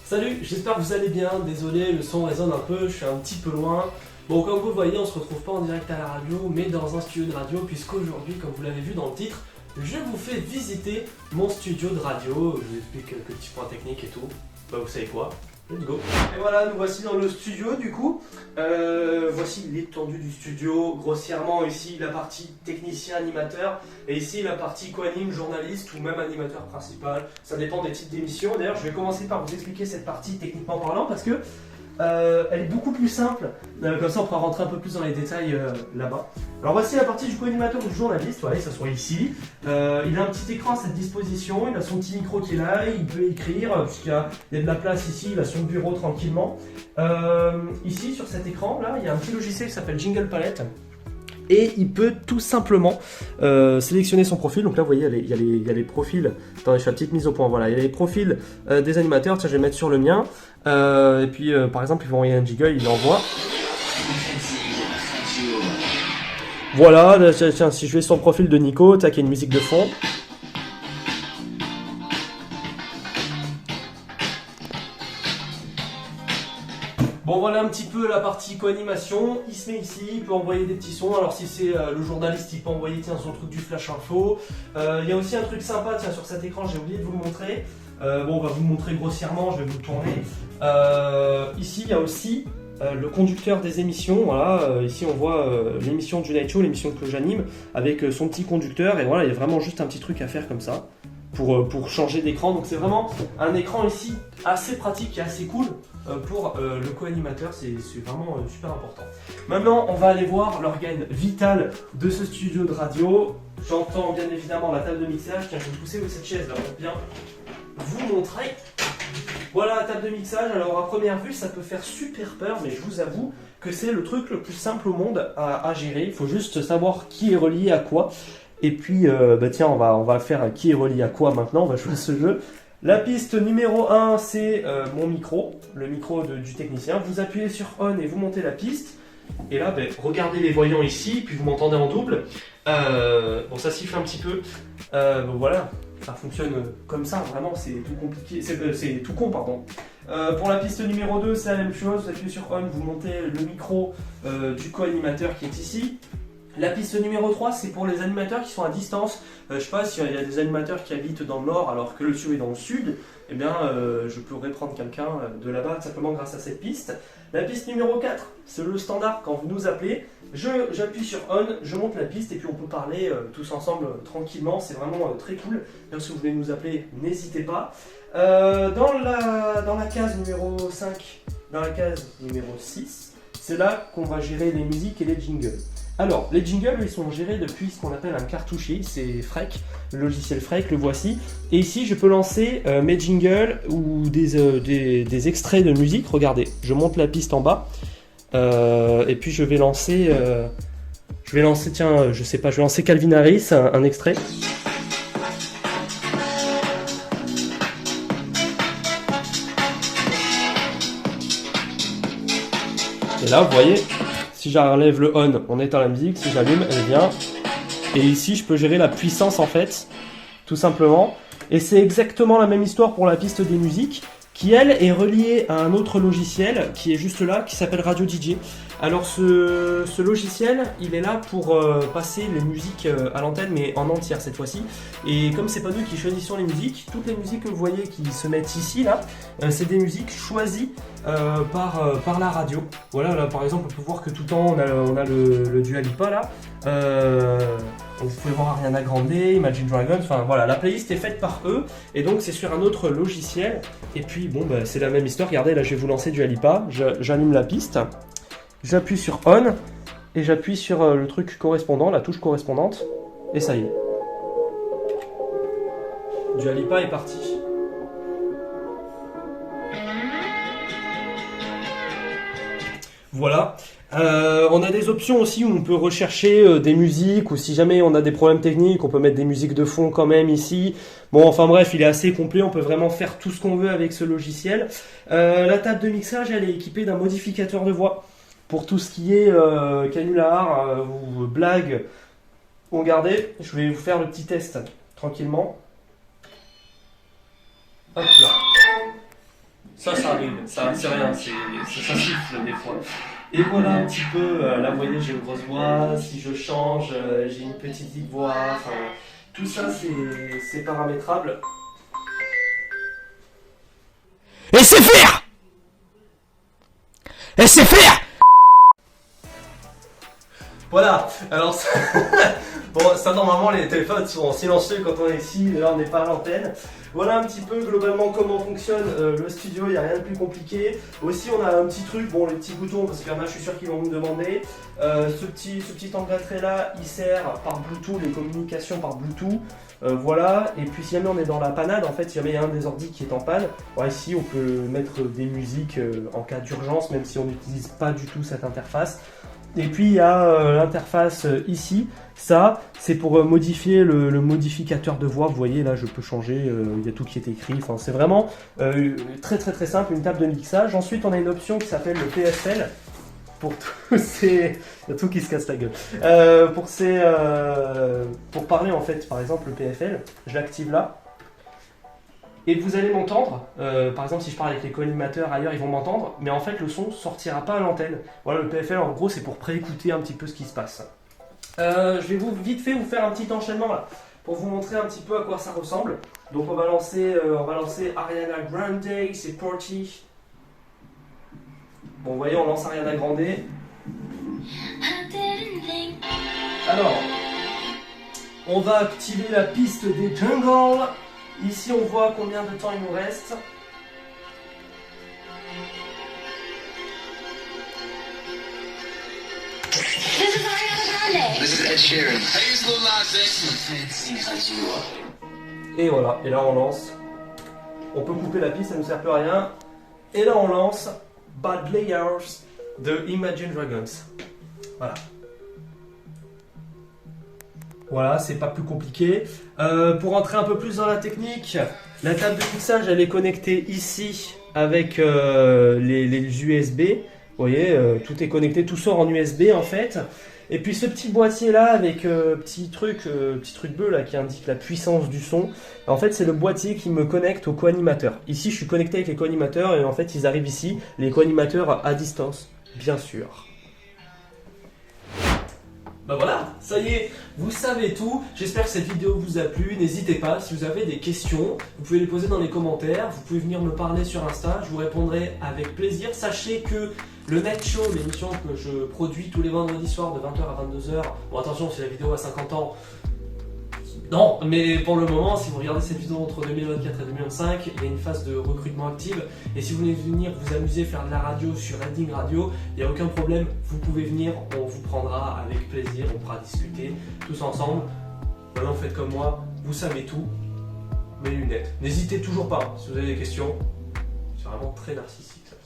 Salut, j'espère que vous allez bien. Désolé, le son résonne un peu, je suis un petit peu loin. Bon, comme vous le voyez, on se retrouve pas en direct à la radio, mais dans un studio de radio, puisqu'aujourd'hui, comme vous l'avez vu dans le titre, je vous fais visiter mon studio de radio. Je vous explique quelques petits points techniques et tout. Bah, vous savez quoi? Let's go. Et voilà, nous voici dans le studio du coup. Voici l'étendue du studio. Grossièrement, ici la partie technicien animateur. Et ici la partie co-anime, journaliste ou même animateur principal. Ça dépend des types d'émissions. D'ailleurs, je vais commencer par vous expliquer cette partie techniquement parlant parce que elle est beaucoup plus simple. Comme ça, on pourra rentrer un peu plus dans les détails là-bas. Alors voici la partie du co-animateur ou du journaliste. Voilà, il s'assoit ici. Il a un petit écran à cette disposition. Il a son petit micro qui est là. Il peut écrire puisqu'il y a de la place ici. Il a son bureau tranquillement. Ici, sur cet écran, là, il y a un petit logiciel qui s'appelle Jingle Palette. Et il peut tout simplement sélectionner son profil. Donc là, vous voyez, il y a les profils. Attendez, je fais la petite mise au point. Voilà, il y a les profils des animateurs. Tiens, je vais mettre sur le mien. Et puis, par exemple, il va envoyer un jingle, il l'envoie. Voilà, tiens, si je vais sur le profil de Nico, tac, il y a une musique de fond. Bon, voilà un petit peu la partie co-animation. Il se met ici, il peut envoyer des petits sons. Alors si c'est le journaliste, il peut envoyer tiens, son truc du flash info. Il y a aussi un truc sympa tiens, sur cet écran, j'ai oublié de vous le montrer. Bon, on va vous le montrer grossièrement, je vais vous le tourner. Ici, il y a aussi le conducteur des émissions. Voilà, ici on voit l'émission du Night Show, l'émission que j'anime, avec son petit conducteur. Et voilà, il y a vraiment juste un petit truc à faire comme ça pour changer d'écran. Donc c'est vraiment un écran ici assez pratique et assez cool pour le co-animateur. C'est vraiment super important. Maintenant, on va aller voir l'organe vital de ce studio de radio. J'entends bien évidemment la table de mixage. Tiens, je vais vous pousser cette chaise là pour bien vous montrer. Voilà la table de mixage. Alors à première vue ça peut faire super peur, mais je vous avoue que c'est le truc le plus simple au monde à gérer. Il faut juste savoir qui est relié à quoi. Et puis tiens, on va faire qui est relié à quoi maintenant. On va jouer à ce jeu. La piste numéro 1 c'est mon micro, le micro du technicien. Vous appuyez sur on et vous montez la piste. Et là regardez les voyants ici, puis vous m'entendez en double. Bon, ça siffle un petit peu. Bon voilà, ça fonctionne comme ça, vraiment, c'est tout compliqué, c'est tout con, pardon. Pour la piste numéro 2, c'est la même chose, vous appuyez sur on, vous montez le micro du co-animateur qui est ici. La piste numéro 3, c'est pour les animateurs qui sont à distance. Je sais pas s'il y a des animateurs qui habitent dans le nord alors que le studio est dans le sud. Eh bien, je pourrais prendre quelqu'un de là-bas simplement grâce à cette piste. La piste numéro 4, c'est le standard quand vous nous appelez. J'appuie sur on, je monte la piste et puis on peut parler tous ensemble tranquillement. C'est vraiment très cool. D'ailleurs, si vous voulez nous appeler, n'hésitez pas. Dans la case numéro 5, dans la case numéro 6, c'est là qu'on va gérer les musiques et les jingles. Alors, les jingles, ils sont gérés depuis ce qu'on appelle un cartouchier, c'est Freq, le logiciel Freq, le voici. Et ici, je peux lancer mes jingles ou des extraits de musique. Regardez, je monte la piste en bas, et puis je vais lancer, tiens, je sais pas, je vais lancer Calvin Harris, un extrait. Et là, vous voyez, si j'enlève le on éteint la musique, si j'allume, elle vient. Et ici, je peux gérer la puissance en fait, tout simplement. Et c'est exactement la même histoire pour la piste des musiques, qui elle est reliée à un autre logiciel qui est juste là, qui s'appelle Radio DJ. Alors ce logiciel, il est là pour passer les musiques à l'antenne, mais en entière cette fois-ci. Et comme c'est pas nous qui choisissons les musiques, toutes les musiques que vous voyez qui se mettent ici, là, c'est des musiques choisies par la radio. Voilà, là par exemple, on peut voir que tout le temps on a le Dua Lipa là. Vous pouvez voir Ariana Grande, Imagine Dragons, enfin voilà, la playlist est faite par eux et donc c'est sur un autre logiciel. Et puis bon, c'est la même histoire. Regardez, là je vais vous lancer Dua Lipa, j'allume la piste, j'appuie sur on et j'appuie sur le truc correspondant, la touche correspondante, et ça y est. Dua Lipa est parti. Voilà. On a des options aussi où on peut rechercher des musiques, ou si jamais on a des problèmes techniques, on peut mettre des musiques de fond quand même ici. Bon, enfin bref, il est assez complet, on peut vraiment faire tout ce qu'on veut avec ce logiciel. La table de mixage, elle est équipée d'un modificateur de voix pour tout ce qui est canular ou blague. Regardez, je vais vous faire le petit test tranquillement. Hop là. Ça arrive, ça c'est rien, ça siffle des fois. Et voilà un petit peu, là vous voyez j'ai une grosse voix, si je change, j'ai une petite voix, enfin tout ça c'est paramétrable. Et c'est faire. Et c'est faire. Voilà, alors ça... bon, ça normalement les téléphones sont en silencieux quand on est ici, là on n'est pas à l'antenne. Voilà un petit peu globalement comment fonctionne le studio, il n'y a rien de plus compliqué. Aussi on a un petit truc, bon les petits boutons, parce qu'il y en a je suis sûr qu'ils vont me demander. Ce petit engratrait là, il sert par Bluetooth, les communications par Bluetooth. Voilà, et puis si jamais on est dans la panade, en fait si jamais il y a un des ordi qui est en panne, ouais, ici on peut mettre des musiques en cas d'urgence, même si on n'utilise pas du tout cette interface. Et puis il y a l'interface ici, ça c'est pour modifier le modificateur de voix, vous voyez là je peux changer, il y a tout qui est écrit, enfin c'est vraiment très simple, une table de mixage. Ensuite on a une option qui s'appelle le PSL, pour tous ces... il y a tout qui se casse la gueule. Pour parler en fait, par exemple le PFL, je l'active là. Et vous allez m'entendre, par exemple si je parle avec les co-animateurs ailleurs ils vont m'entendre, mais en fait le son sortira pas à l'antenne. Voilà, le PFL en gros c'est pour préécouter un petit peu ce qui se passe. Je vais vite fait vous faire un petit enchaînement là, pour vous montrer un petit peu à quoi ça ressemble. Donc on va lancer Ariana Grande, c'est Porty. Bon vous voyez on lance Ariana Grande. Alors, on va activer la piste des jungles. Ici, on voit combien de temps il nous reste. Et voilà, et là on lance. On peut couper la piste, ça ne nous sert plus à rien. Et là on lance Bad Layers de Imagine Dragons. Voilà. Voilà, c'est pas plus compliqué. Pour entrer un peu plus dans la technique, la table de mixage elle est connectée ici avec les USB. Vous voyez, tout est connecté, tout sort en USB en fait. Et puis ce petit boîtier là avec petit truc bleu là qui indique la puissance du son. En fait, c'est le boîtier qui me connecte au co-animateur. Ici, je suis connecté avec les co-animateurs et en fait, ils arrivent ici, les co-animateurs à distance, bien sûr. Bah voilà, ça y est, vous savez tout. J'espère que cette vidéo vous a plu. N'hésitez pas, si vous avez des questions, vous pouvez les poser dans les commentaires. Vous pouvez venir me parler sur Insta, je vous répondrai avec plaisir. Sachez que le Night Show, l'émission que je produis tous les vendredis soirs de 20h à 22h. Bon attention, si la vidéo a 50 ans, non, mais pour le moment, si vous regardez cette vidéo entre 2024 et 2025, il y a une phase de recrutement active. Et si vous voulez venir vous amuser, faire de la radio sur Reading Radio, il n'y a aucun problème, vous pouvez venir, on vous prendra avec plaisir, on pourra discuter tous ensemble. Maintenant, faites comme moi, vous savez tout, mes lunettes. N'hésitez toujours pas, si vous avez des questions, c'est vraiment très narcissique ça.